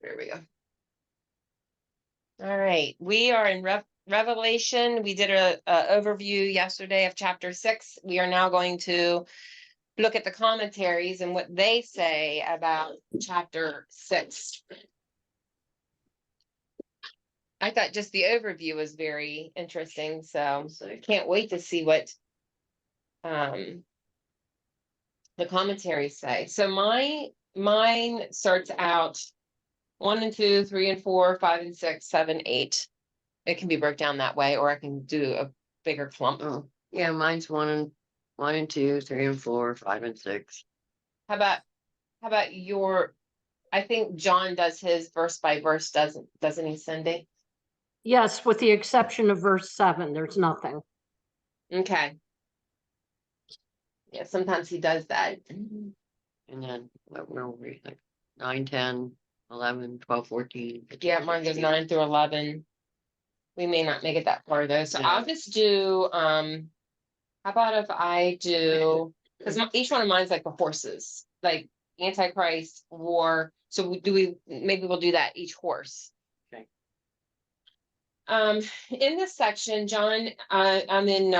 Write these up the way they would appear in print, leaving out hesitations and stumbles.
There we go. All right, we are in Revelation. We did a overview yesterday of chapter 6. We are now going to look at the commentaries and what they say about chapter 6. I thought just the overview was very interesting, so I can't wait to see what the commentaries say. So mine starts out 1 and 2, 3 and 4, 5 and 6, 7, 8. It can be broke down that way, or I can do a bigger clump. Oh, yeah, mine's 1 and 2, 3 and 4, 5 and 6. How about your? I think John does his verse by verse, doesn't he, Cindy? Yes, with the exception of verse 7, there's nothing. Okay. Yeah, sometimes he does that. And then where were we? Like 9, 10, 11, 12, 14. Yeah, mine goes 9 through 11. We may not make it that far though. So No. I'll just do how about if I do, because each one of mine's like the horses, like Antichrist, war. So maybe we'll do that each horse. Okay. In this section, John, I'm in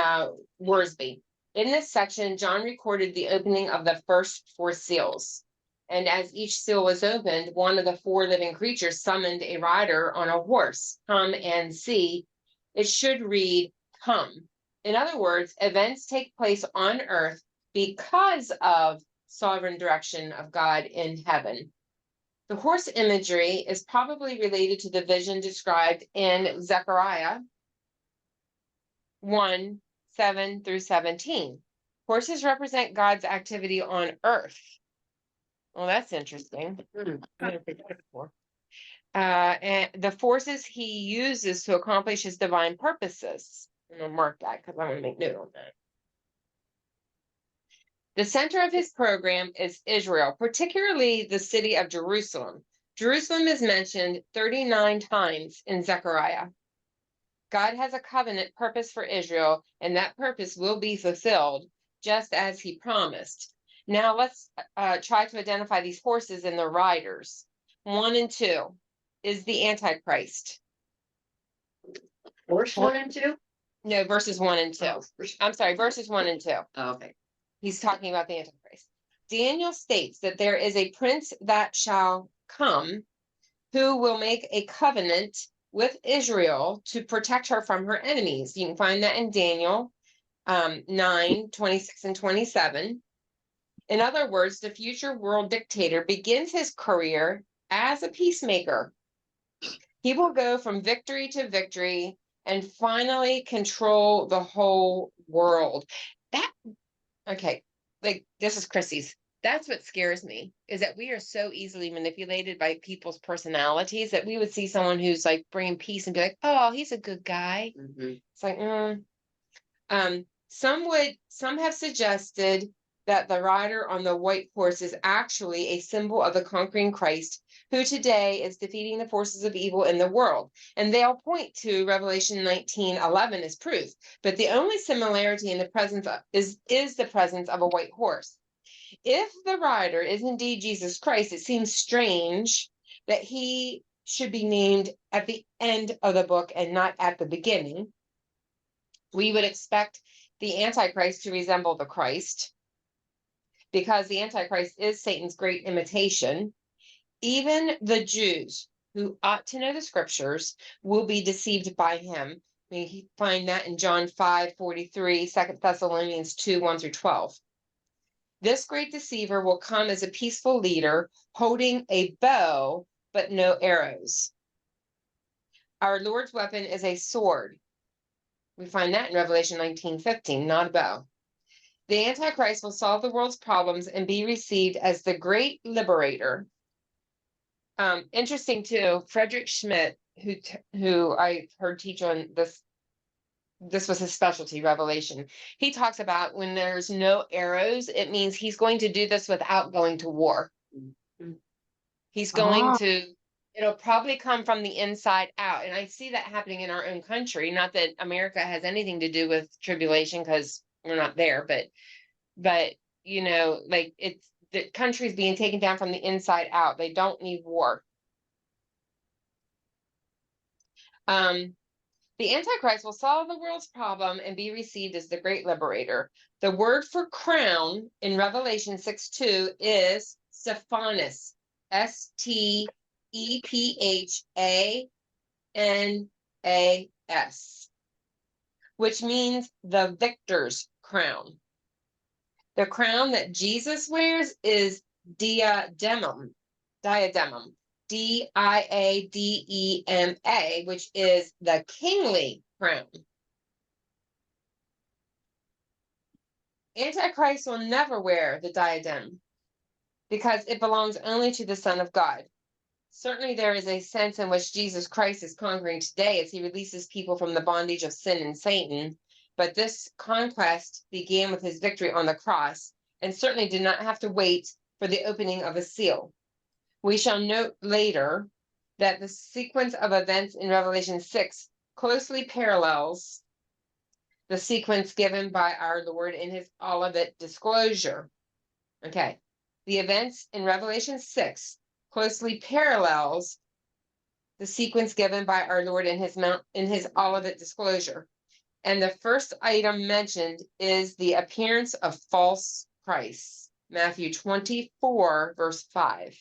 Worsby. In this section, John recorded the opening of the first 4 seals. And as each seal was opened, one of the 4 living creatures summoned a rider on a horse. Come and see. It should read, come. In other words, events take place on earth because of sovereign direction of God in heaven. The horse imagery is probably related to the vision described in Zechariah 1, 7 through 17. Horses represent God's activity on earth. Well, that's interesting. And the forces he uses to accomplish his divine purposes. I'm going to mark that because I'm going to make note on that. The center of his program is Israel, particularly the city of Jerusalem. Jerusalem is mentioned 39 times in Zechariah. God has a covenant purpose for Israel, and that purpose will be fulfilled, just as he promised. Now let's try to identify these horses and their riders. 1 and 2 is the Antichrist. Verse 1 and 2? No, verses 1 and 2. I'm sorry, verses 1 and 2. Oh, okay. He's talking about the Antichrist. Daniel states that there is a prince that shall come who will make a covenant with Israel to protect her from her enemies. You can find that in Daniel 9, 26 and 27. In other words, the future world dictator begins his career as a peacemaker. He will go from victory to victory and finally control the whole world. Okay, like this is Chrissy's. That's what scares me, is that we are so easily manipulated by people's personalities that we would see someone who's like bringing peace and be like, oh, he's a good guy. Mm-hmm. It's like, some have suggested that the rider on the white horse is actually a symbol of the conquering Christ, who today is defeating the forces of evil in the world. And they'll point to Revelation 19:11 as proof. But the only similarity in the presence is the presence of a white horse. If the rider is indeed Jesus Christ, it seems strange that he should be named at the end of the book and not at the beginning. We would expect the Antichrist to resemble the Christ, because the Antichrist is Satan's great imitation. Even the Jews who ought to know the scriptures will be deceived by him. We find that in John 5:43, 2 Thessalonians 2, 1 through 12. This great deceiver will come as a peaceful leader holding a bow, but no arrows. Our Lord's weapon is a sword. We find that in Revelation 19:15, not a bow. The Antichrist will solve the world's problems and be received as the great liberator. Interesting too, Frederick Schmidt, who I heard teach on this was his specialty, Revelation. He talks about when there's no arrows, it means he's going to do this without going to war. He's going to, it'll probably come from the inside out. And I see that happening in our own country. Not that America has anything to do with tribulation, because we're not there, but you know, like it's the country's being taken down from the inside out. They don't need war. The Antichrist will solve the world's problem and be received as the great liberator. The word for crown in Revelation 6:2 is Stephanos, Stephanas, which means the victor's crown. The crown that Jesus wears is diademum, diadema, which is the kingly crown. Antichrist will never wear the diadem because it belongs only to the Son of God. Certainly, there is a sense in which Jesus Christ is conquering today as he releases people from the bondage of sin and Satan. But this conquest began with his victory on the cross and certainly did not have to wait for the opening of a seal. We shall note later that the sequence of events in Revelation 6 closely parallels the sequence given by our Lord in his Olivet disclosure. Okay, the events in Revelation 6 closely parallels the sequence given by our Lord in his Olivet disclosure. And the first item mentioned is the appearance of false Christ, Matthew 24, verse 5.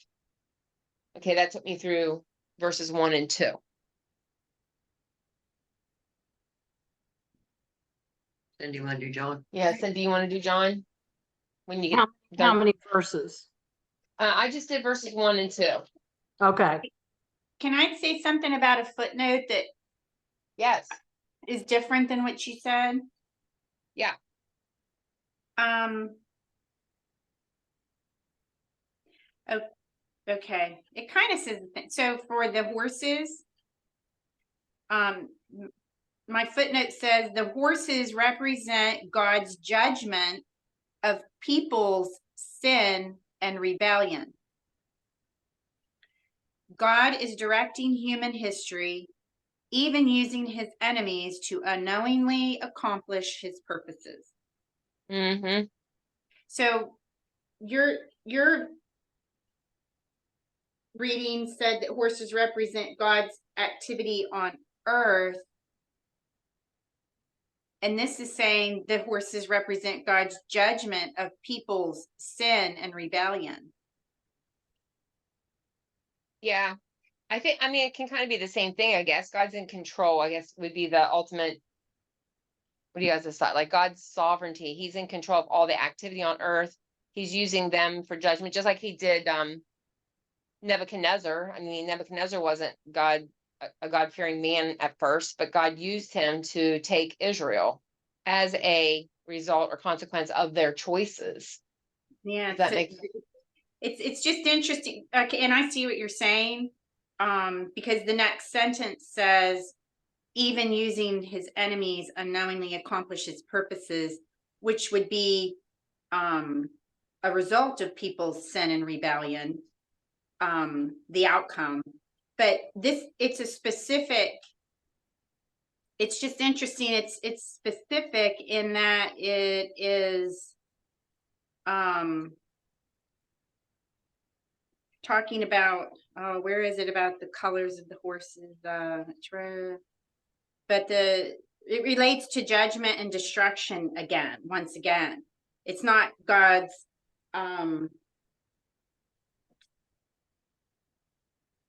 Okay, that took me through verses 1 and 2. Cindy, you want to do John? Yeah, Cindy, you want to do John? When you get How done. many verses? I just did verses 1 and 2. Okay. Can I say something about a footnote that Yes. is different than what you said? Yeah. Okay. It kind of says, so for the horses, my footnote says the horses represent God's judgment of people's sin and rebellion. God is directing human history, even using his enemies to unknowingly accomplish his purposes. Mm-hmm. So your reading said that horses represent God's activity on earth. And this is saying that horses represent God's judgment of people's sin and rebellion. Yeah. I mean, it can kind of be the same thing, I guess. God's in control, I guess, would be the ultimate. What do you guys decide? Like God's sovereignty. He's in control of all the activity on earth. He's using them for judgment, just like he did Nebuchadnezzar. I mean, Nebuchadnezzar wasn't a God-fearing man at first, but God used him to take Israel as a result or consequence of their choices. Yeah, Does that make it's just interesting. Okay, and I see what you're saying. Because the next sentence says, even using his enemies unknowingly accomplish his purposes, which would be a result of people's sin and rebellion, the outcome. But it's a specific, it's just interesting. It's specific in that it is talking about, where is it about the colors of the horses? But it relates to judgment and destruction again, once again. It's not God's,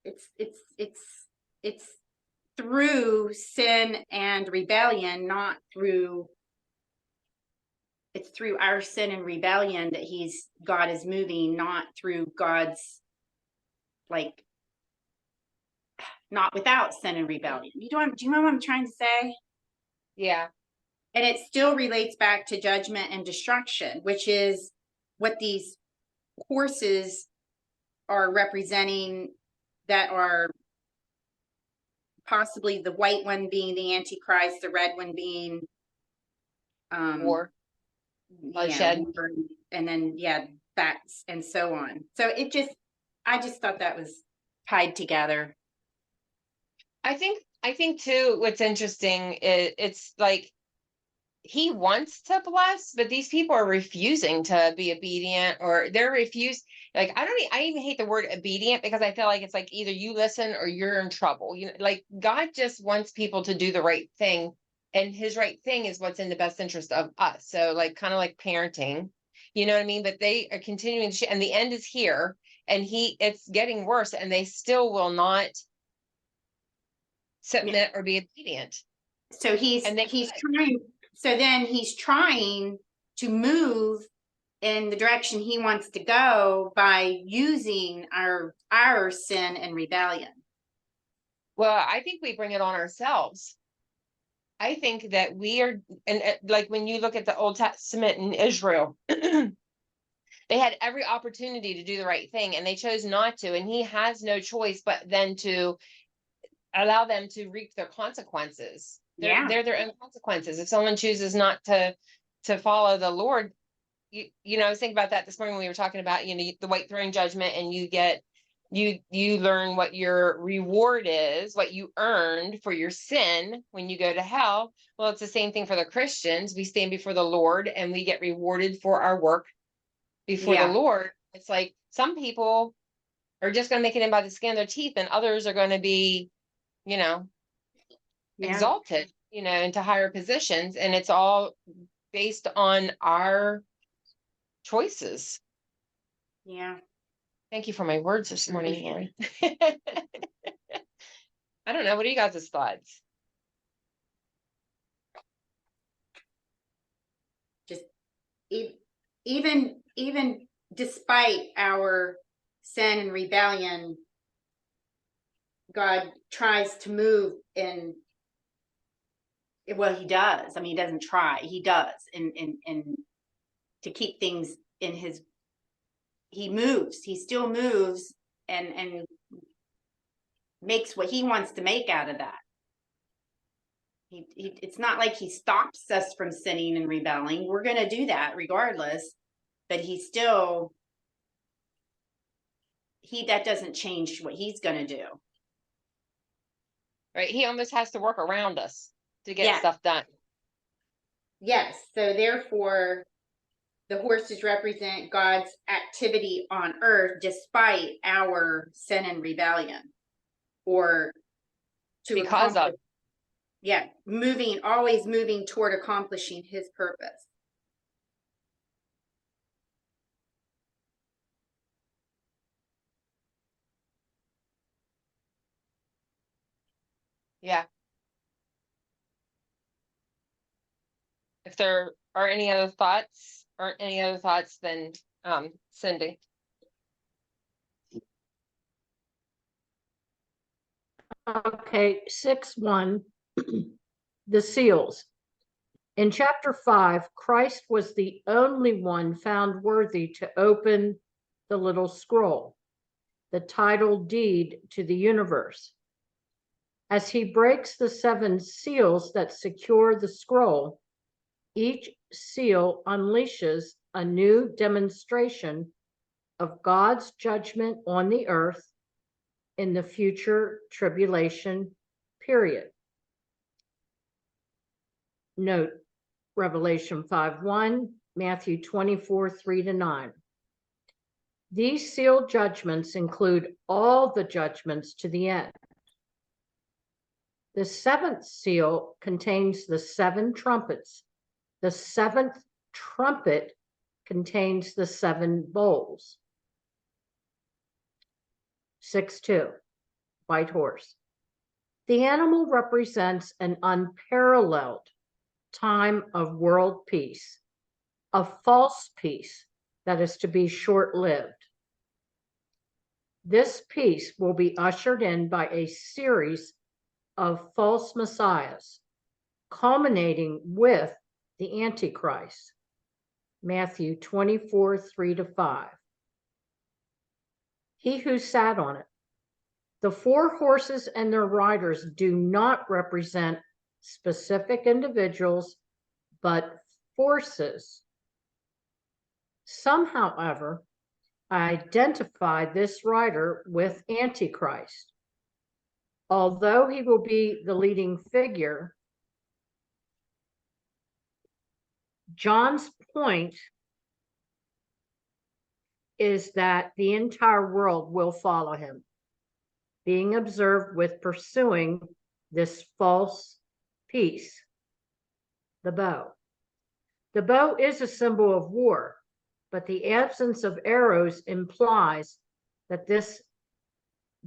it's through sin and rebellion, not through, it's through our sin and rebellion that God is moving, not through God's, like, not without sin and rebellion. Do you know what I'm trying to say? Yeah. And it still relates back to judgment and destruction, which is what these horses are representing, that are possibly the white one being the Antichrist, the red one being War. Bloodshed. war, and then facts and so on. So I just thought that was tied together. I think too, what's interesting is it's like he wants to bless, but these people are refusing to be obedient, or they're refused. Like, I even hate the word obedient, because I feel like it's like either you listen or you're in trouble. You know, like God just wants people to do the right thing, and his right thing is what's in the best interest of us. So like, kind of like parenting, you know what I mean? But they are continuing to, and the end is here, and it's getting worse, and they still will not submit or be obedient. So he's And they trying, so then he's trying to move in the direction he wants to go by using our sin and rebellion. Well, I think we bring it on ourselves. I think that we are, and like when you look at the Old Testament in Israel, they had every opportunity to do the right thing, and they chose not to. And he has no choice but then to allow them to reap their consequences. They're their own consequences. If someone chooses not to follow the Lord, you know, I was thinking about that this morning when we were talking about, you know, the white throne judgment, and you learn what your reward is, what you earned for your sin when you go to hell. Well, it's the same thing for the Christians. We stand before the Lord and we get rewarded for our work before the Lord. It's like some people are just going to make it in by the skin of their teeth, and others are going to be, you know, exalted, you know, into higher positions. And it's all based on our choices. Yeah. Thank you for my words this morning, Lori. I don't know. What are you guys' thoughts? Just even despite our sin and rebellion, God tries to move in. Well, he does. I mean, he doesn't try. He does, and to keep things in his. He moves. He still moves, and makes what he wants to make out of that. It's not like he stops us from sinning and rebelling. We're going to do that regardless, but that doesn't change what he's going to do. Right? He almost has to work around us to get stuff done. Yes. So therefore, the horses represent God's activity on earth despite our sin and rebellion, or because of. Yeah, always moving toward accomplishing his purpose. Yeah. If there are any other thoughts, then Cindy. Okay, 6:1, the seals. In chapter 5, Christ was the only one found worthy to open the little scroll, the title deed to the universe. As he breaks the 7 seals that secure the scroll, each seal unleashes a new demonstration of God's judgment on the earth in the future tribulation period. Note Revelation 5:1, Matthew 24:3-9. These sealed judgments include all the judgments to the end. The 7th seal contains the 7 trumpets. The 7th trumpet contains the 7 bowls. 6:2, white horse. The animal represents an unparalleled time of world peace, a false peace that is to be short-lived. This peace will be ushered in by a series of false messiahs, culminating with the Antichrist. Matthew 24:3-5. He who sat on it. The 4 horses and their riders do not represent specific individuals, but forces. Some, however, identify this rider with Antichrist. Although he will be the leading figure, John's point is that the entire world will follow him, being observed with pursuing this false peace, the bow. The bow is a symbol of war, but the absence of arrows implies that this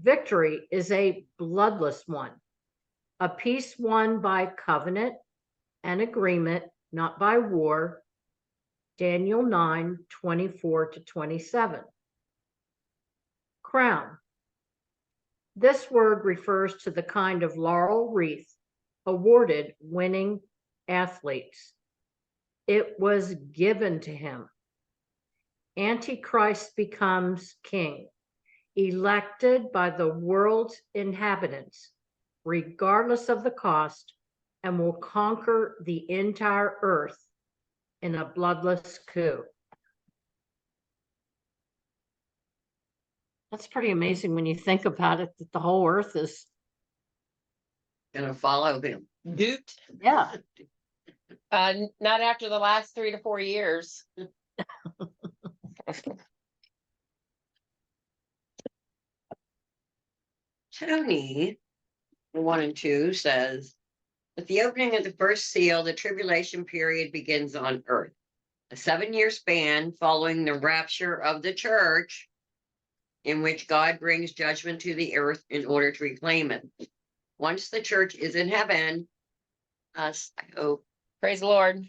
victory is a bloodless one, a peace won by covenant and agreement, not by war. Daniel 9:24-27. Crown. This word refers to the kind of laurel wreath awarded winning athletes. It was given to him. Antichrist becomes king, elected by the world's inhabitants, regardless of the cost, and will conquer the entire earth in a bloodless coup. That's pretty amazing when you think about it, that the whole earth is, Gonna follow him. Duped. yeah. Not after the last 3 to 4 years. Tony, 1 and 2 says, with the opening of the first seal, the tribulation period begins on earth. A 7-year span following the rapture of the church, in which God brings judgment to the earth in order to reclaim it. Once the church is in heaven, us, I hope, Praise the Lord.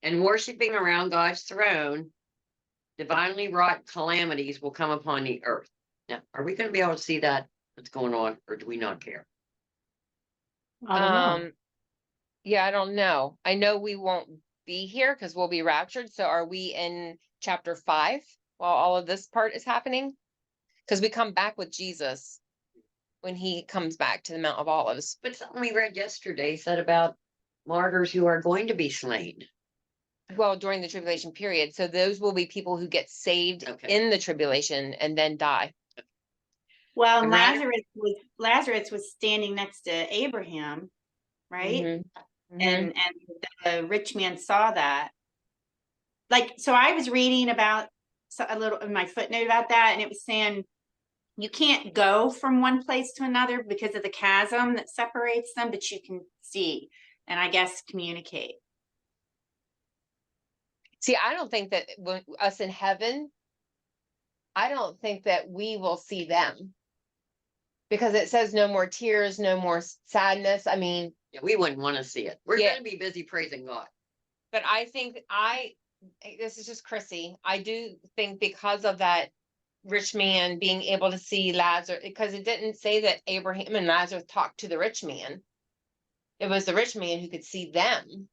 and worshiping around God's throne, divinely wrought calamities will come upon the earth. Now, are we going to be able to see that what's going on, or do we not care? I don't know. Yeah, I don't know. I know we won't be here because we'll be raptured. So are we in chapter 5 while all of this part is happening? Because we come back with Jesus when he comes back to the Mount of Olives. But something we read yesterday said about martyrs who are going to be slain. Well, during the tribulation period. So those will be people who get saved Okay. in the tribulation and then die. Well, And that- Lazarus was standing next to Abraham, right? Mhm. Mhm. And the rich man saw that. Like, so I was reading about a little in my footnote about that, and it was saying you can't go from one place to another because of the chasm that separates them, but you can see and I guess communicate. See, I don't think that when us in heaven, I don't think that we will see them. Because it says no more tears, no more sadness. I mean, Yeah, we wouldn't want to see it. We're Yeah. going to be busy praising God. but I think this is just Chrissy. I do think because of that rich man being able to see Lazarus, because it didn't say that Abraham and Lazarus talked to the rich man. It was the rich man who could see them.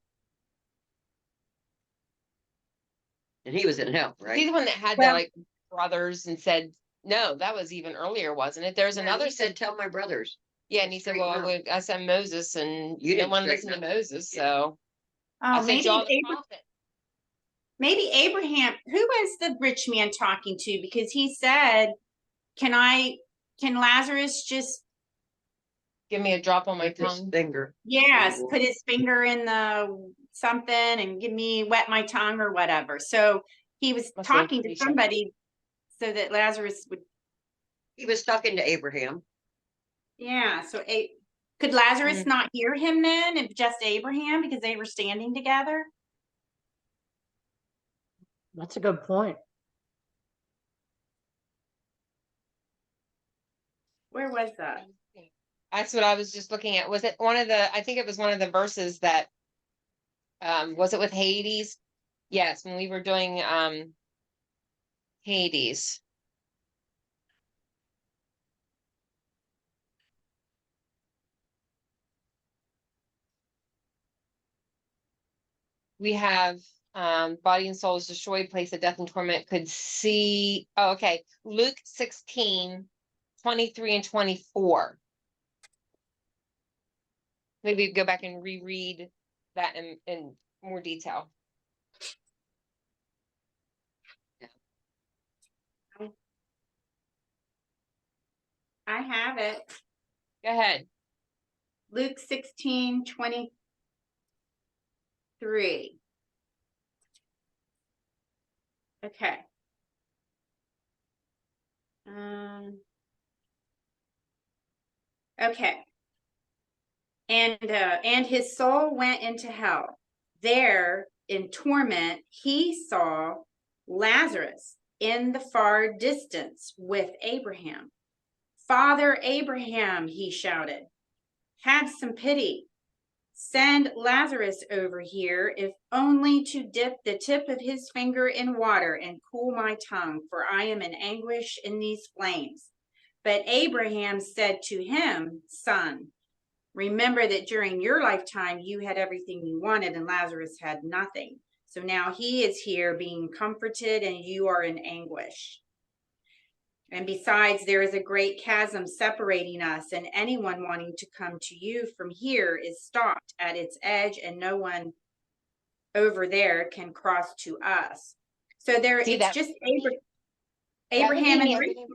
And he was in hell, He's right? the one that had Well- the like brothers and said, no, that was even earlier, wasn't it? There's Yeah, another he said, tell my brothers. yeah, and he said, straighten well, up. I said Moses, and You you didn't didn't want to listen to straighten Moses, Yeah. so I Oh, sent maybe you all the prophets. maybe Abraham, who was the rich man talking to? Because he said, can Lazarus just, Give me a drop on my With his tongue. finger. yes, Ooh. put his finger in the something and wet my tongue or whatever. So he was Must talking to be somebody so that Lazarus would, He was talking to Abraham. yeah. So could Lazarus Mhm. not hear him then, if just Abraham, because they were standing together? That's a good point. Where was that? That's what I was just looking at. Was it one of the, I think it was one of the verses that, was it with Hades? Yes, when we were doing, Hades. We have, body and soul is destroyed, place of death and torment could see, oh, okay, Luke 16:23 and 24. Maybe go back and reread that in more detail. I have it. Go ahead. Luke 16:23. Okay. Okay. And his soul went into hell. There in torment, he saw Lazarus in the far distance with Abraham. Father Abraham, he shouted, have some pity. Send Lazarus over here, if only to dip the tip of his finger in water and cool my tongue, for I am in anguish in these flames. But Abraham said to him, Son, remember that during your lifetime you had everything you wanted and Lazarus had nothing. So now he is here being comforted and you are in anguish. And besides, there is a great chasm separating us, and anyone wanting to come to you from here is stopped at its edge, and no one over there can cross to us. So there, See, it's that just that would Abraham leave and me under Rachel.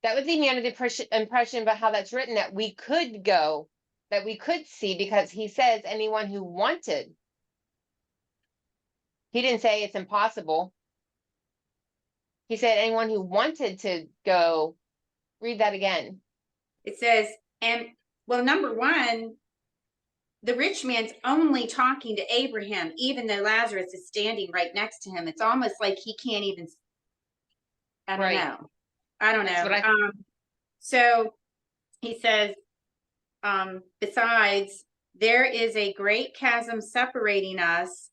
that would leave me under the impression about how that's written, that we could go, that we could see, because he says anyone who wanted. He didn't say it's impossible. He said anyone who wanted to go. Read that again. It says, and well, number one, the rich man's only talking to Abraham, even though Lazarus is standing right next to him. It's almost like he can't even, I don't Right. know. I don't That's know. what I So he says, besides, there is a great chasm separating us,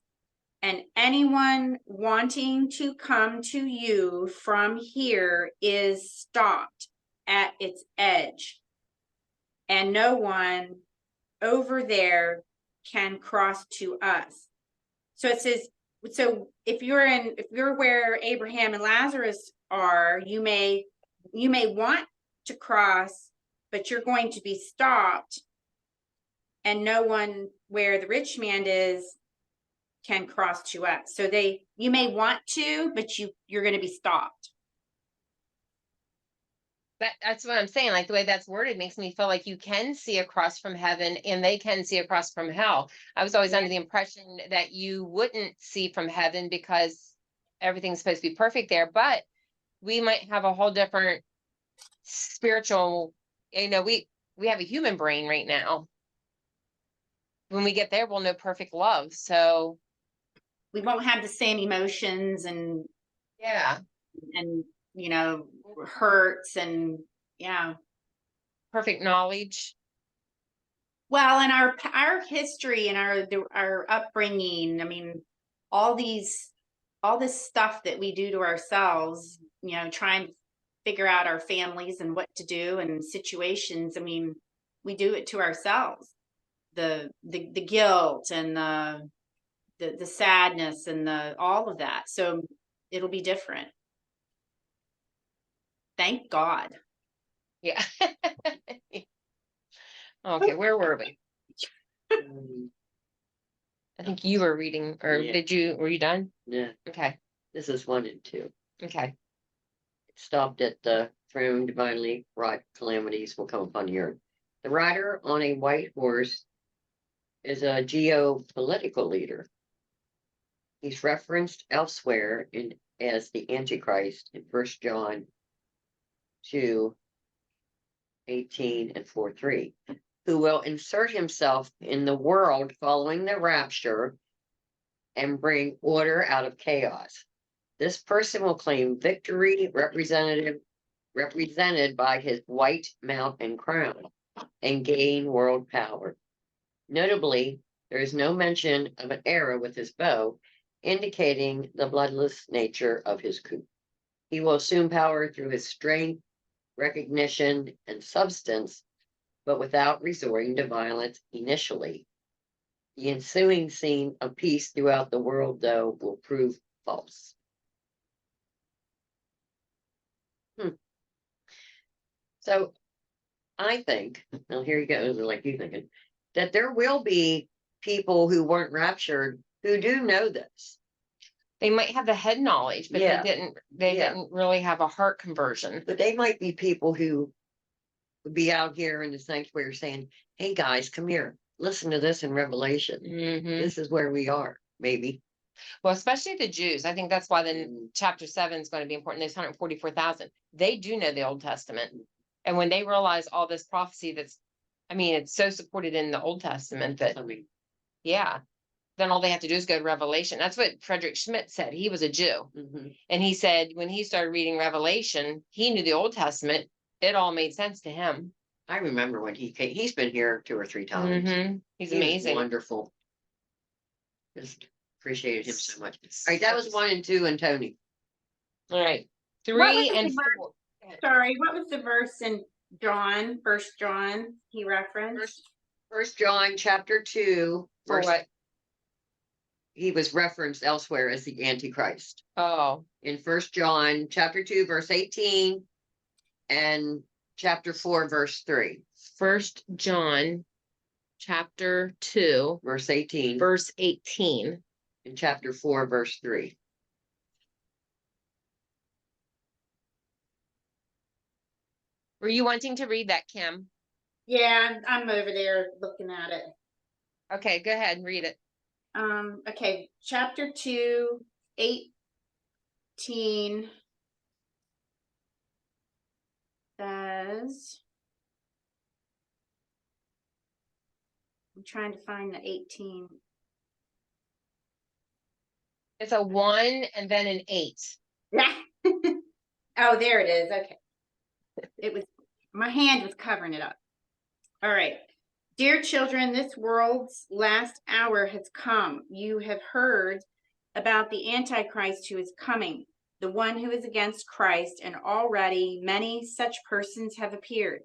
and anyone wanting to come to you from here is stopped at its edge, and no one over there can cross to us. So it says, so if you're where Abraham and Lazarus are, you may want to cross, but you're going to be stopped, and no one where the rich man is can cross to us. So you may want to, but you're going to be stopped. that's what I'm saying. Like the way that's worded makes me feel like you can see across from heaven and they can see across from hell. I was always under the impression that you wouldn't see from heaven because everything's supposed to be perfect there, but we might have a whole different spiritual, we have a human brain right now. When we get there, we'll know perfect love. So We won't have the same emotions and yeah, hurts and perfect knowledge. Well, and our history and our upbringing, I mean, all this stuff that we do to ourselves, trying to figure out our families and what to do and situations. I mean, we do it to ourselves. The guilt and the sadness and all of that. So it'll be different. Thank God. Yeah. Okay, where were we? I think you were reading, or Yeah. were you done? Yeah, Okay, this is 1 and 2. okay. It stopped at the from divinely wrought calamities will come upon the earth. The rider on a white horse is a geopolitical leader. He's referenced elsewhere as the Antichrist in 1 John 2:18 and 4:3, who will insert himself in the world following the rapture and bring order out of chaos. This person will claim victory represented by his white mount and crown, and gain world power. Notably, there is no mention of an arrow with his bow, indicating the bloodless nature of his coup. He will assume power through his strength, recognition, and substance, but without resorting to violence initially. The ensuing scene of peace throughout the world, though, will prove false. So I think, now here you go, like you thinking, that there will be people who weren't raptured who do know this. They might have the head knowledge, but Yeah. they didn't really have a heart conversion. But they might be people who would be out here in the sanctuary saying, hey guys, come here, listen to this in Revelation. Mhm. This is where we are, maybe. Well, especially the Jews. I think that's why then chapter 7 is going to be important. There's 144,000. They do know the Old Testament. And when they realize all this prophecy it's so supported in the Old Testament that, I mean, yeah, then all they have to do is go to Revelation. That's what Frederick Schmidt said. He was a Jew. mhm. And he said when he started reading Revelation, he knew the Old Testament. It all made sense to him. I remember when he came. He's been here 2 or 3 times. He's He was amazing. wonderful. Just appreciated him so much. All right, that was 1 and 2 and Tony. All right. What was 3 and the verse? 4. Sorry, what was the verse in John, First John he referenced? First John chapter 2, For verse, what? he was referenced elsewhere as the Antichrist. Oh, In First John chapter 2, verse 18 and chapter 4, verse 3, 1 John chapter 2, verse 18 verse 18. and chapter 4, verse 3. Were you wanting to read that, Kim? Yeah, I'm over there looking at it. Okay, go ahead and read it. Okay, chapter 2, 18 says, I'm trying to find the 18. It's a 1 and then an 8. Yeah. Oh, there it is. Okay. It was, my hand was covering it up. All right. Dear children, this world's last hour has come. You have heard about the Antichrist who is coming, the one who is against Christ, and already many such persons have appeared.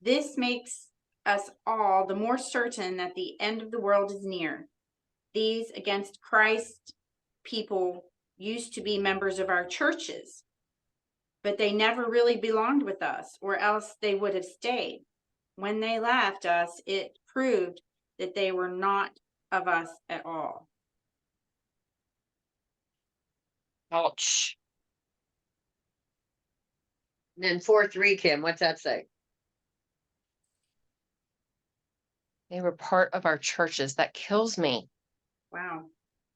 This makes us all the more certain that the end of the world is near. These against Christ people used to be members of our churches, but they never really belonged with us, or else they would have stayed. When they left us, it proved that they were not of us at all. Ouch. And then 4:3, Kim, what's that say? They were part of our churches. That kills me. Wow.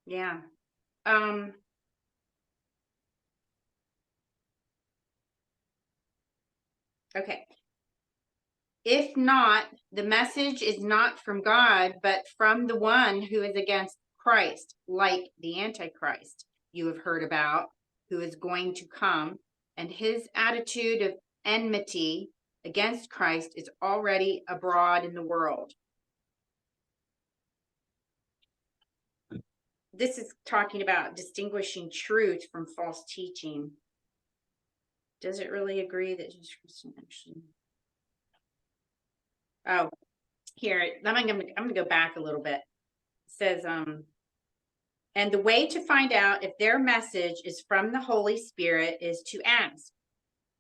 Yeah. Okay. If not, the message is not from God, but from the one who is against Christ, like the Antichrist you have heard about, who is going to come, and his attitude of enmity against Christ is already abroad in the world. This is talking about distinguishing truth from false teaching. Does it really agree that Jesus Christ actually? Oh, here, I'm gonna go back a little bit. It says, and the way to find out if their message is from the Holy Spirit is to ask,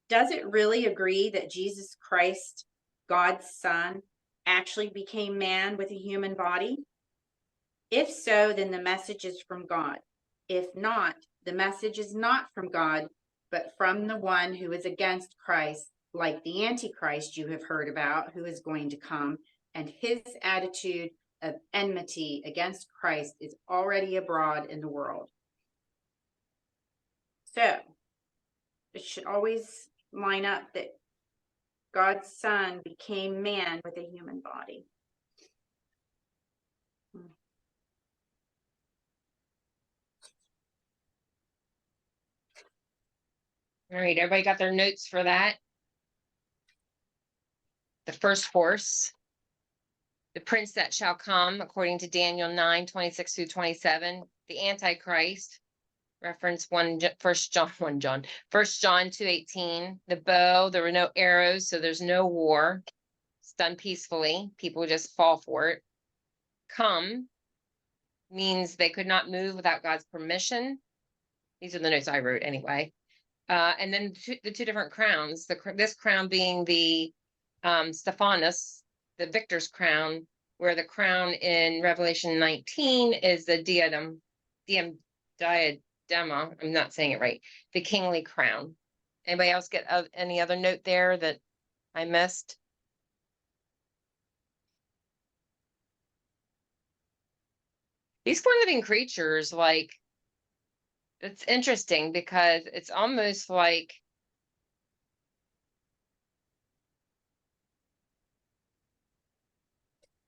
does it really agree that Jesus Christ, God's Son, actually became man with a human body? If so, then the message is from God. If not, the message is not from God, but from the one who is against Christ, like the Antichrist you have heard about, who is going to come, and his attitude of enmity against Christ is already abroad in the world. So, it should always line up that God's Son became man with a human body. All right, everybody got their notes for that? The first horse, the prince that shall come, according to Daniel 9:26 through 27, the Antichrist, reference 1 John 2:18, the bow, there were no arrows, so there's no war. It's done peacefully. People just fall for it. Come means they could not move without God's permission. These are the notes I wrote anyway. And then the two different crowns, this crown being the Stephanus, the victor's crown, where the crown in Revelation 19 is the diadema, I'm not saying it right, the kingly crown. Anybody else get any other note there that I missed? These four living creatures, like, It's interesting because it's almost like,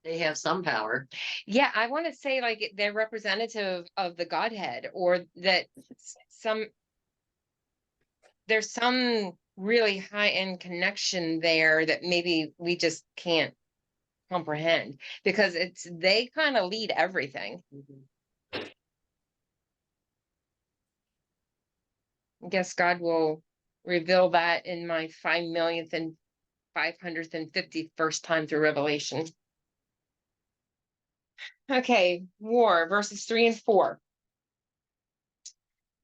They have some power. yeah, I want to say like they're representative of the Godhead, or that some there's some really high end connection there that maybe we just can't comprehend, because they kind of lead everything. I guess God will reveal that in my 5 millionth and 551st time through Revelation. Okay, war, verses 3 and 4.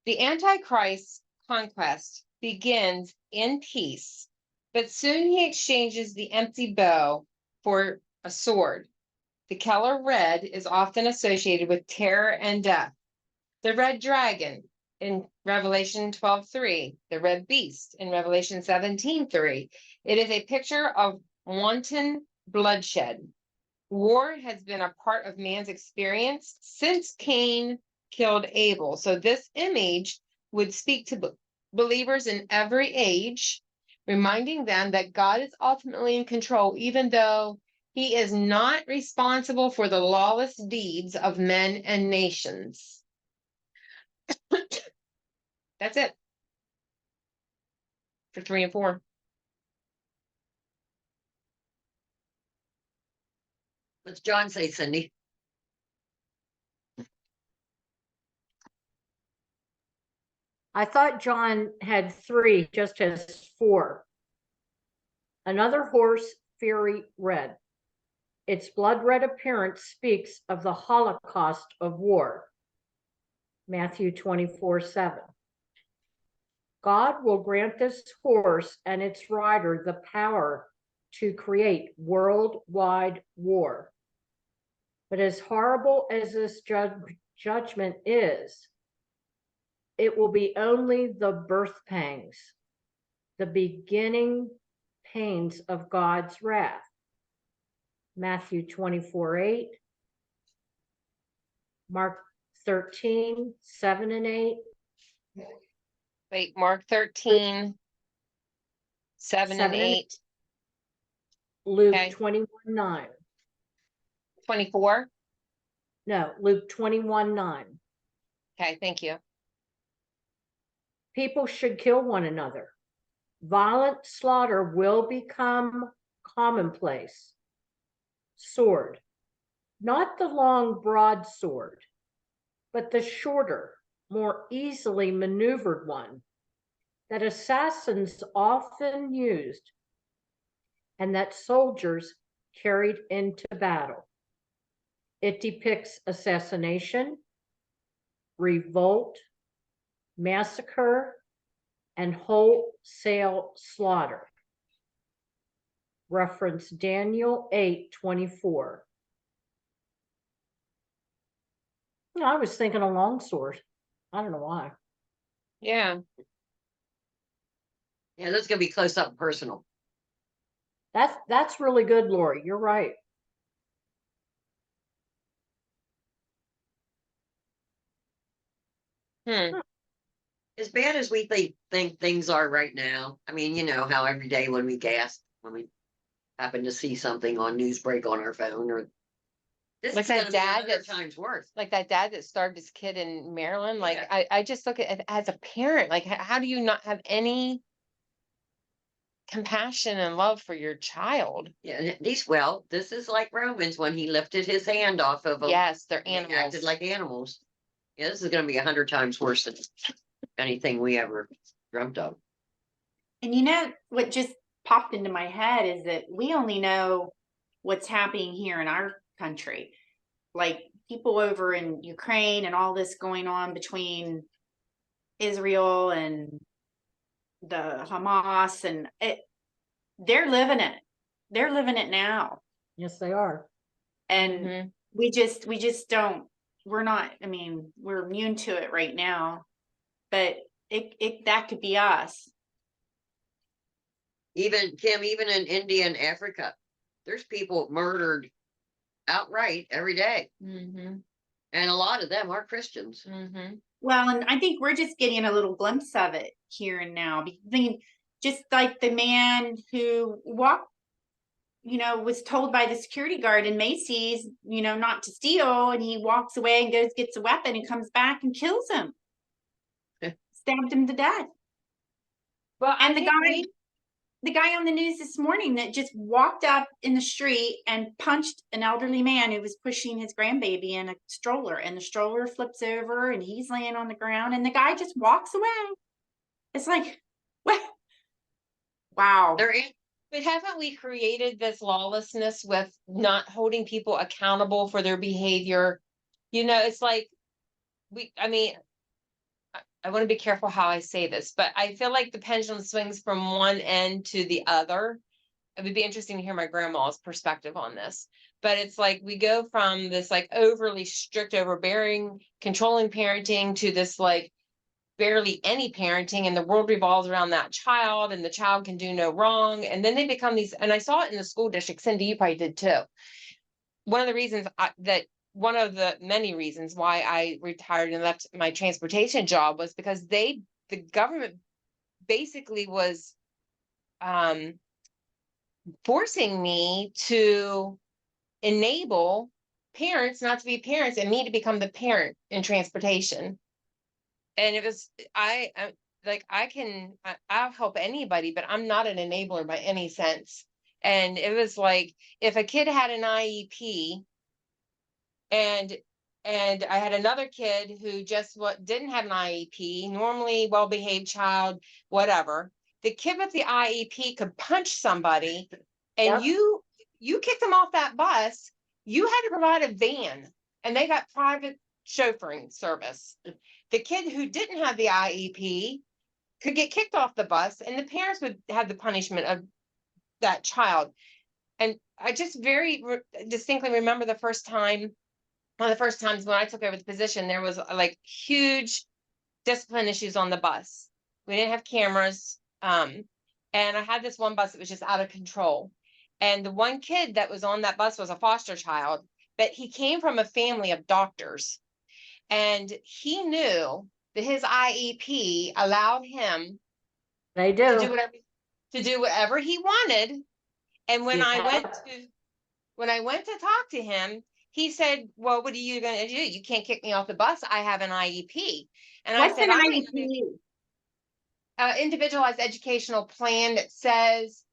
The Antichrist's conquest begins in peace, but soon he exchanges the empty bow for a sword. The color red is often associated with terror and death. The red dragon in Revelation 12:3, the red beast in Revelation 17:3. It is a picture of wanton bloodshed. War has been a part of man's experience since Cain killed Abel. So this image would speak to believers in every age, reminding them that God is ultimately in control, even though he is not responsible for the lawless deeds of men and nations. That's it for 3 and 4. What's John say, Cindy? I thought John had 3, just as 4. Another horse, fiery red. Its blood red appearance speaks of the holocaust of war. Matthew 24:7. God will grant this horse and its rider the power to create worldwide war. But as horrible as this judgment is, it will be only the birth pangs, the beginning pains of God's wrath. Matthew 24:8, Mark 13:7 and 8. Wait, Mark 13, 7 and 8, Luke Okay. 21:9. 24. No, Luke 21:9. Okay, thank you. People should kill one another. Violent slaughter will become commonplace. Sword, not the long broadsword, but the shorter, more easily maneuvered one that assassins often used and that soldiers carried into battle. It depicts assassination, revolt, massacre, and wholesale slaughter. Reference Daniel 8:24. I was thinking a longsword. I don't know why. Yeah. Yeah, that's gonna be close up and personal. That's really good, Lori. You're right. As bad as we think things are right now, I mean, you know how every day when we gasp, when we happen to see something on news break on our phone, or this Like is that gonna be dad 100 that's- times worse. Like that dad that starved his kid in Maryland. Like Yeah. I just look at it as a parent, like how do you not have any compassion and love for your child? Yeah, and this is like Romans when he lifted his hand off of them. Yes, they're They acted animals. like animals. Yeah, this is gonna be 100 times worse than anything we ever dreamt of. And you know what just popped into my head is that we only know what's happening here in our country. Like people over in Ukraine and all this going on between Israel and the Hamas and they're living it. They're living it now. Yes, they are. And Mhm. we just don't, we're not, I mean, we're immune to it right now, but it that could be us. Even Kim, even in India and Africa, there's people murdered outright every day, Mhm. and a lot of them are Christians. Mhm. Well, and I think we're just getting a little glimpse of it here and now. I mean, just like the man who walked, was told by the security guard in Macy's, not to steal, and he walks away and goes, gets a weapon and comes back and kills him. Stabbed him to death. Well, And I agree. the guy on the news this morning that just walked up in the street and punched an elderly man who was pushing his grandbaby in a stroller, and the stroller flips over and he's laying on the ground and the guy just walks away. It's like, what? Wow. There is, But haven't we created this lawlessness with not holding people accountable for their behavior? It's like I mean, I want to be careful how I say this, but I feel like the pendulum swings from one end to the other. It would be interesting to hear my grandma's perspective on this. But it's like we go from this like overly strict, overbearing, controlling parenting to this like barely any parenting, and the world revolves around that child, and the child can do no wrong. And then they become these, and I saw it in the school district. Cindy, you probably did too. One of the reasons one of the many reasons why I retired and left my transportation job was because the government basically was forcing me to enable parents not to be parents and me to become the parent in transportation. And it was, I'll help anybody, but I'm not an enabler by any sense. And it was like, if a kid had an IEP and I had another kid who just didn't have an IEP, normally well-behaved child, whatever. The kid with the IEP could punch somebody, and Yep. you kicked them off that bus. You had to provide a van, and they got private chauffeuring service. The kid who didn't have the IEP could get kicked off the bus, and the parents would have the punishment of that child. And I just very distinctly remember one of the first times when I took over the position, there was like huge discipline issues on the bus. We didn't have cameras. And I had this one bus that was just out of control. And the one kid that was on that bus was a foster child, but he came from a family of doctors. And he knew that his IEP allowed him They to do. do whatever he wanted. And when I Yeah. went to talk to him, he said, well, what are you going to do? You can't kick me off the bus. I have an IEP. And What's I said, an I'm IEP? individualized educational plan that says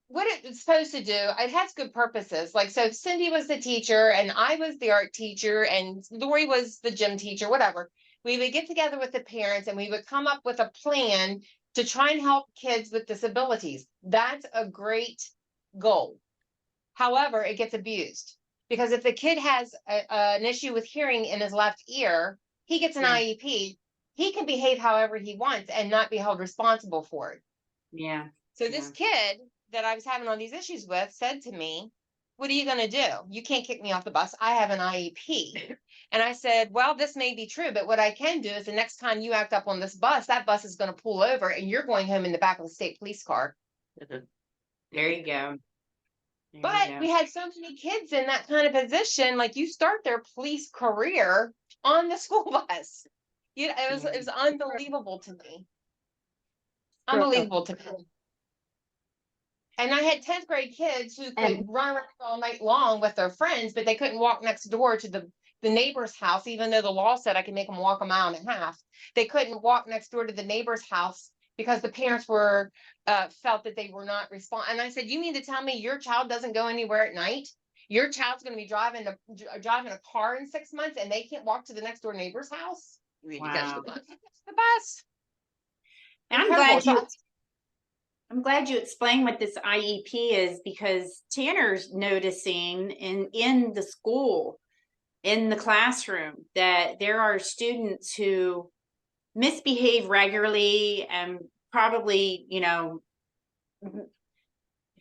what it's supposed to do. It has good purposes. Like, so Cindy was the teacher and I was the art teacher and Lori was the gym teacher, whatever. We would get together with the parents and we would come up with a plan to try and help kids with disabilities. That's a great goal. However, it gets abused because if the kid has an issue with hearing in his left ear, he gets an Yeah. IEP. He can behave however he wants and not be held responsible for it. Yeah. So this kid that I was having all these issues with said to me, what are you going to do? You can't kick me off the bus. I have an IEP. And I said, well, this may be true, but what I can do is the next time you act up on this bus, that bus is going to pull over and you're going home in the back of the state police car. There you go. There But you go. we had so many kids in that kind of position, like you start their police career on the school bus. It was unbelievable to me. Unbelievable to me. And I had 10th grade kids who could run around all night long with their friends, but they couldn't walk next door to the neighbor's house, even though the law said I could make them walk a mile and a half. They couldn't walk next door to the neighbor's house because the parents were felt that they were not responding. And I said, you mean to tell me your child doesn't go anywhere at night? Your child's going to be driving a car in 6 months and they can't walk to the next door neighbor's house? you need to catch the Wow. bus. The bus. And I'm glad you explained what this IEP is, because Tanner's noticing in the school, in the classroom, that there are students who misbehave regularly and probably,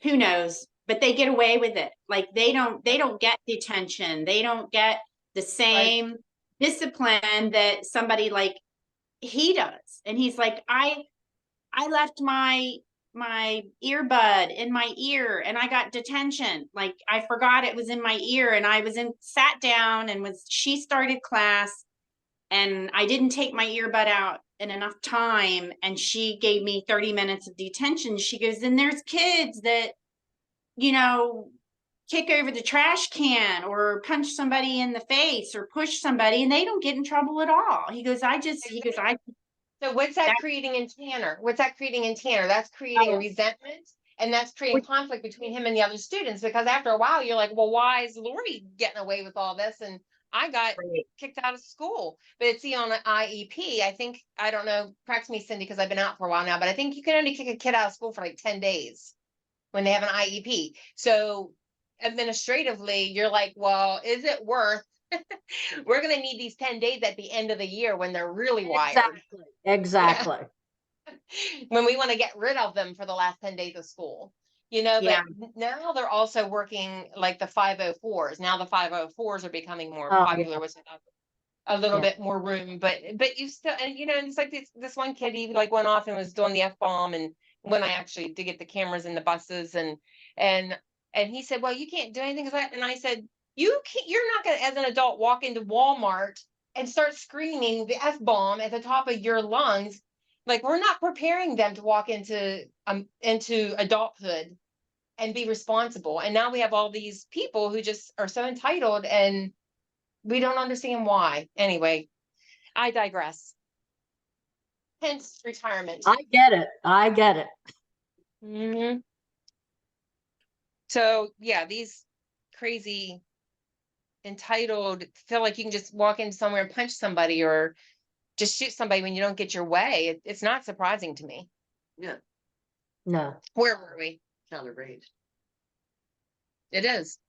who knows, but they get away with it. Like they don't get detention. They don't get the same discipline that somebody like he does. And he's like, I left my earbud in my ear and I got detention. Like I forgot it was in my ear and I was sat down and she started class and I didn't take my earbud out in enough time, and she gave me 30 minutes of detention. She goes, and there's kids that, you know, kick over the trash can or punch somebody in the face or push somebody, and they don't get in trouble at all. He goes, So what's that creating in Tanner? What's that creating in Tanner? That's creating Oh. resentment, and that's creating conflict between him and the other students, because after a while you're like, well, why is Lori getting away with all this? And I got kicked out of school. But it's on an IEP. I think, I don't know, correct me, Cindy, because I've been out for a while now, but I think you can only kick a kid out of school for like 10 days when they have an IEP. So administratively, you're like, well, is it worth we're going to need these 10 days at the end of the year when they're really wired. Exactly. When we want to get rid of them for the last 10 days of school, you know, but Yeah. now they're also working like the 504s. Now the 504s are becoming more Oh, popular with a little Yeah. bit more room, but you still, and you know, it's like this one kid, he like went off and was doing the F-bomb, and when I actually did get the cameras in the buses, and he said, well, you can't do anything, and I said, you're not going to, as an adult, walk into Walmart and start screaming the F-bomb at the top of your lungs. Like, we're not preparing them to walk into adulthood and be responsible. And now we have all these people who just are so entitled, and we don't understand why. Anyway, I digress. Hence retirement. I get it. I get it. Mhm. So yeah, these crazy entitled feel like you can just walk in somewhere and punch somebody or just shoot somebody when you don't get your way. It's not surprising to me. Yeah, No. Where were we? celebrate. It is.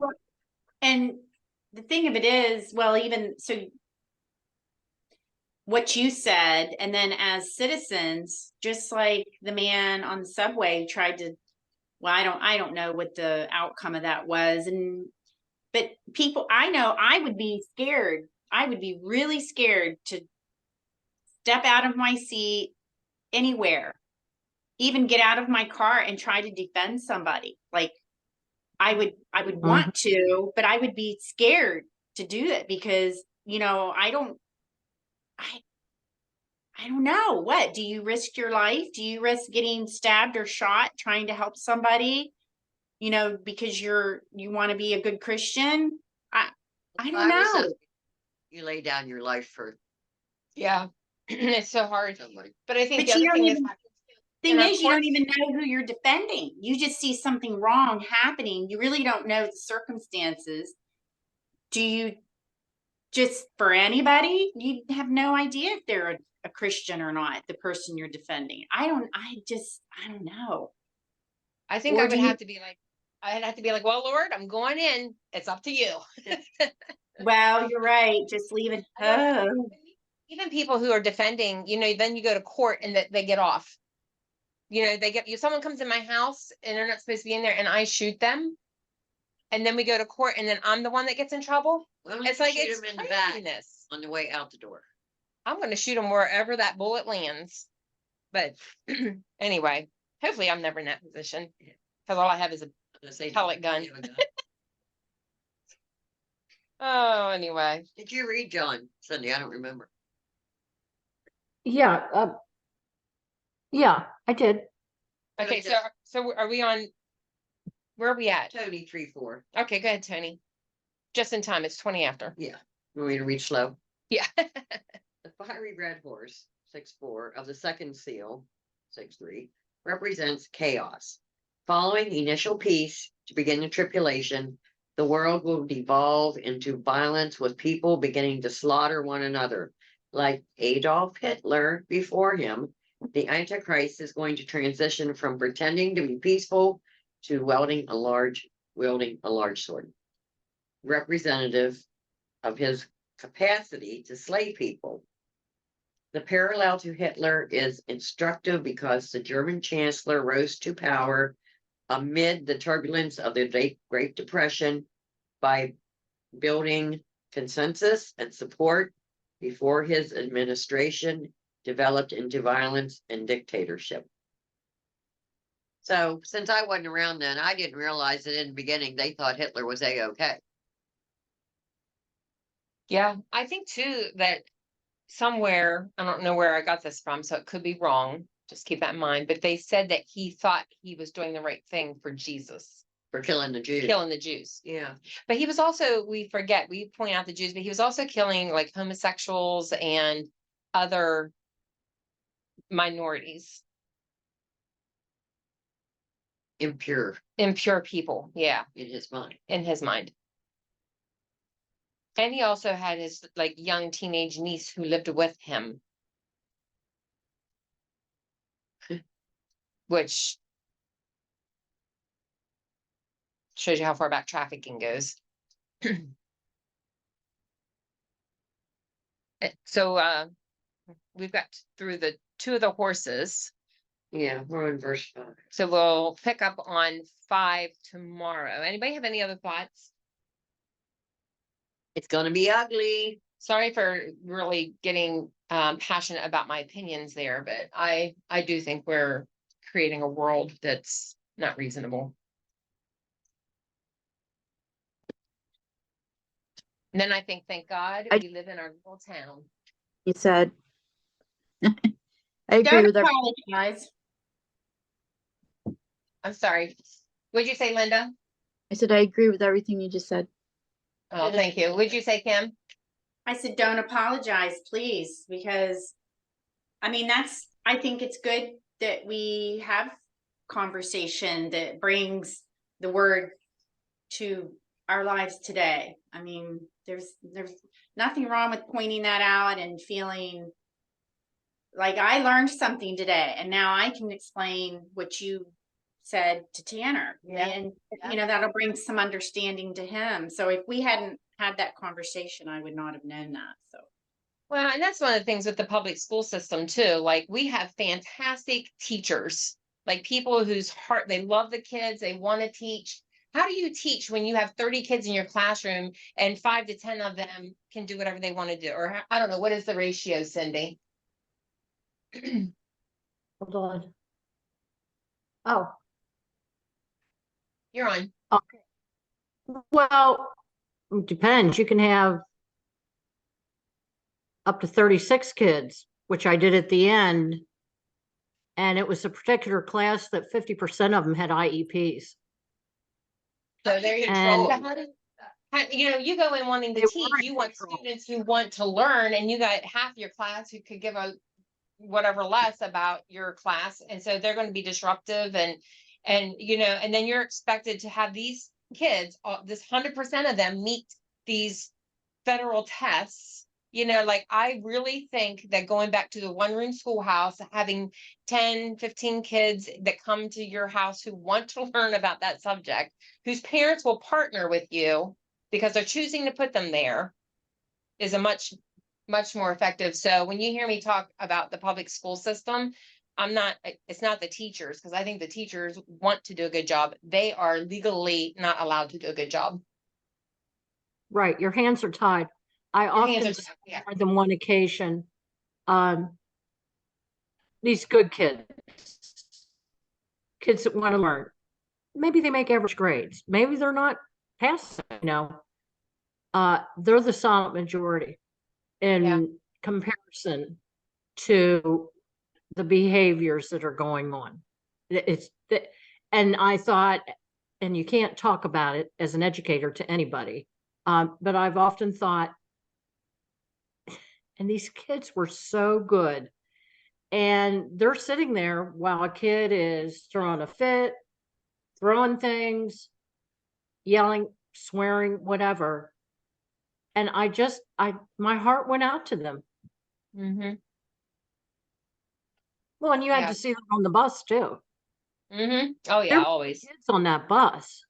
And the thing of it is, well, even so, what you said, and then as citizens, just like the man on the subway tried to, well, I don't know what the outcome of that was. But people, I know I would be scared. I would be really scared to step out of my seat anywhere, even get out of my car and try to defend somebody. Like, I would want to, but I would be scared to do that because, you know, I don't know. What do you risk your life? Do you risk getting stabbed or shot trying to help somebody? You know, because you want to be a good Christian? I don't Bible says know. you lay down your life for Yeah. It's so hard. somebody. But I think But the you other don't thing even, is, thing in our is, you don't courts, even know who you're defending. You just see something wrong happening. You really don't know the circumstances. Do you just for anybody? You have no idea if they're a Christian or not, the person you're defending. I don't know. I think Or I do would you, have to be like, I'd have to be like, well, Lord, I'm going in. It's up to you. well, you're right. Just leave it. Oh, Even people who are defending, you know, then you go to court and that they get off. You know, they get you. Someone comes in my house and they're not supposed to be in there, and I shoot them, and then we go to court, and then I'm the one that gets in trouble. Well, It's you like shoot it's him in the back craziness. on the way out the door. I'm going to shoot them wherever that bullet lands. But anyway, hopefully I'm never in that position, because all I have is a Unless they pellet gun. have a gun. Oh, anyway. Did you read John Sunday? I don't remember. Yeah. Yeah, I did. Okay, so are we on? Where are we at? Tony 3-4. Okay, go ahead, Tony. Just in time. It's 20 after. Yeah. You want me to read slow? Yeah. The fiery red horse, 6-4, of the second seal, 6-3, represents chaos. Following initial peace to begin the tribulation, the world will devolve into violence with people beginning to slaughter one another. Like Adolf Hitler before him, the Antichrist is going to transition from pretending to be peaceful to wielding a large sword. Representative of his capacity to slay people. The parallel to Hitler is instructive because the German chancellor rose to power amid the turbulence of the Great Depression by building consensus and support before his administration developed into violence and dictatorship. So since I wasn't around then, I didn't realize that in the beginning they thought Hitler was A-OK. Yeah. I think too that somewhere, I don't know where I got this from, so it could be wrong. Just keep that in mind. But they said that he thought he was doing the right thing for Jesus, For killing the Jews. killing the Jews. Yeah. But he was also, we forget, we point out the Jews, but he was also killing like homosexuals and other minorities, Impure impure people. Yeah, in his mind. in his mind. And he also had his like young teenage niece who lived with him. Which shows you how far back trafficking goes. So we've got through the two of the horses. Yeah, we're in verse 5. So we'll pick up on 5 tomorrow. Anybody have any other thoughts? It's gonna be ugly. Sorry for really getting passionate about my opinions there, but I do think we're creating a world that's not reasonable. And then I think, thank God, we live in our little town. You said. I agree Don't with everything. apologize. I'm sorry. What'd you say, Linda? I said I agree with everything you just said. Oh, thank you. What'd you say, Kim? I said, don't apologize, please, because I mean, I think it's good that we have conversation that brings the word to our lives today. I mean, there's nothing wrong with pointing that out and feeling like I learned something today, and now I can explain what you said to Tanner. Yeah. And that'll bring some understanding to him. So if we hadn't had that conversation, I would not have known that. So Well, and that's one of the things with the public school system too. Like we have fantastic teachers, like people whose heart, they love the kids, they want to teach. How do you teach when you have 30 kids in your classroom and 5 to 10 of them can do whatever they want to do? Or I don't know, what is the ratio, Cindy? Hold on. Oh, You're on. well, it depends. You can have up to 36 kids, which I did at the end. And it was a particular class that 50% of them had IEPs. So there you And- go. You go in wanting to They teach, weren't you want controlled. students who want to learn, and you got half your class who could give a whatever less about your class, and so they're going to be disruptive and then you're expected to have these kids, this 100% of them meet these federal tests. Like I really think that going back to the one-room schoolhouse, having 10, 15 kids that come to your house who want to learn about that subject, whose parents will partner with you because they're choosing to put them there, is a much more effective. So when you hear me talk about the public school system, it's not the teachers, because I think the teachers want to do a good job. They are legally not allowed to do a good job. Right, your hands are tied. I Your often hands are say tied, yeah. more than one occasion, these good kids that want to learn, maybe they make average grades, maybe they're not passing, they're the silent majority in comparison to the behaviors that are going on. And I thought, and you can't talk about it as an educator to anybody, but I've often thought, and these kids were so good, and they're sitting there while a kid is throwing a fit, throwing things, yelling, swearing, whatever. And my heart went out to them. Mm-hmm. Well, and you had Yeah. to see them on the bus too. Mm-hmm. Oh yeah, There were always. Kids on that bus,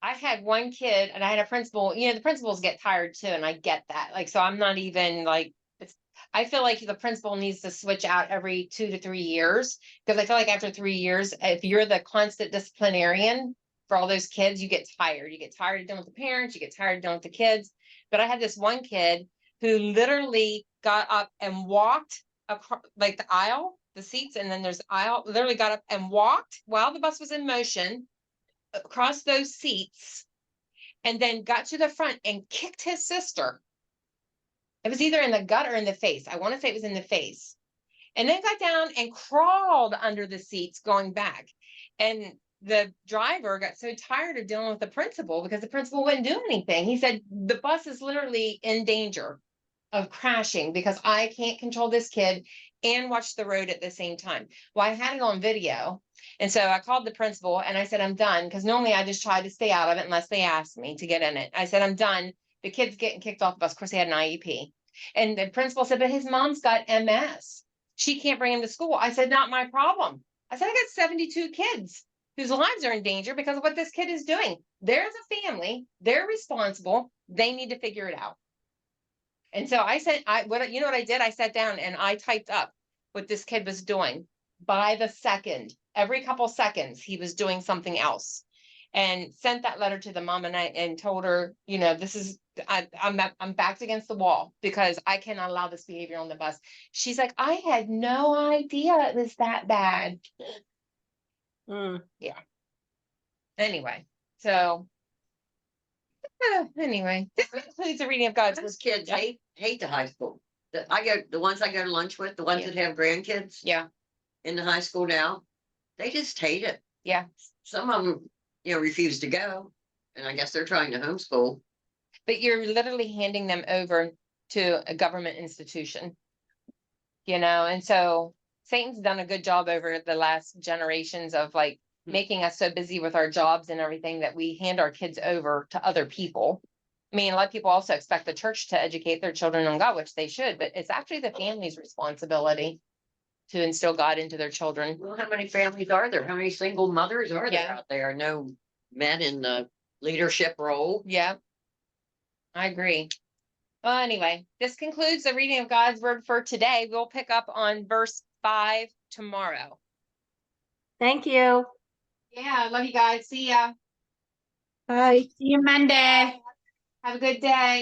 I had one kid and I had a principal, the principals get tired too, and I get that. Like, so I'm not even like, I feel like the principal needs to switch out every 2 to 3 years, because I feel like after 3 years, if you're the constant disciplinarian for all those kids, you get tired. You get tired of dealing with the parents, you get tired of dealing with the kids. But I had this one kid who literally got up and walked across like the aisle, the seats, and then there's the aisle, literally got up and walked while the bus was in motion across those seats, and then got to the front and kicked his sister. It was either in the gut or in the face. I want to say it was in the face. And then got down and crawled under the seats going back. And the driver got so tired of dealing with the principal because the principal wouldn't do anything. He said, the bus is literally in danger of crashing because I can't control this kid and watch the road at the same time. Well, I had it on video. And so I called the principal and I said, I'm done. Because normally I just try to stay out of it unless they ask me to get in it. I said, I'm done. The kid's getting kicked off the bus. Of course, he had an IEP. And the principal said, but his mom's got MS. She can't bring him to school. I said, not my problem. I said, I got 72 kids whose lives are in danger because of what this kid is doing. There's a family. They're responsible. They need to figure it out. And so I said, you know what I did? I sat down and I typed up what this kid was doing by the second. Every couple seconds, he was doing something else, and sent that letter to the mom and told her, you know, this is, I'm backed against the wall because I cannot allow this behavior on the bus. She's like, I had no idea it was that bad. Yeah. Anyway, so anyway, this concludes the reading of God's word. Those kids hate the high school. The ones I go to lunch with, the ones Yeah. that have grandkids Yeah, in the high school now, they just hate it. yeah. Some of them, refuse to go. And I guess they're trying to homeschool. But you're literally handing them over to a government institution. And so Satan's done a good job over the last generations of like making us so busy with our jobs and everything that we hand our kids over to other people. I mean, a lot of people also expect the church to educate their children on God, which they should, but it's actually the family's responsibility to instill God into their children. Well, how many families are there? How many single mothers are there Yeah. out there? No men in the leadership role. Yeah, I agree. Well, anyway, this concludes the reading of God's word for today. We'll pick up on verse 5 tomorrow. Thank you. Yeah, love you guys. See ya. Bye. See you Monday. Have a good day.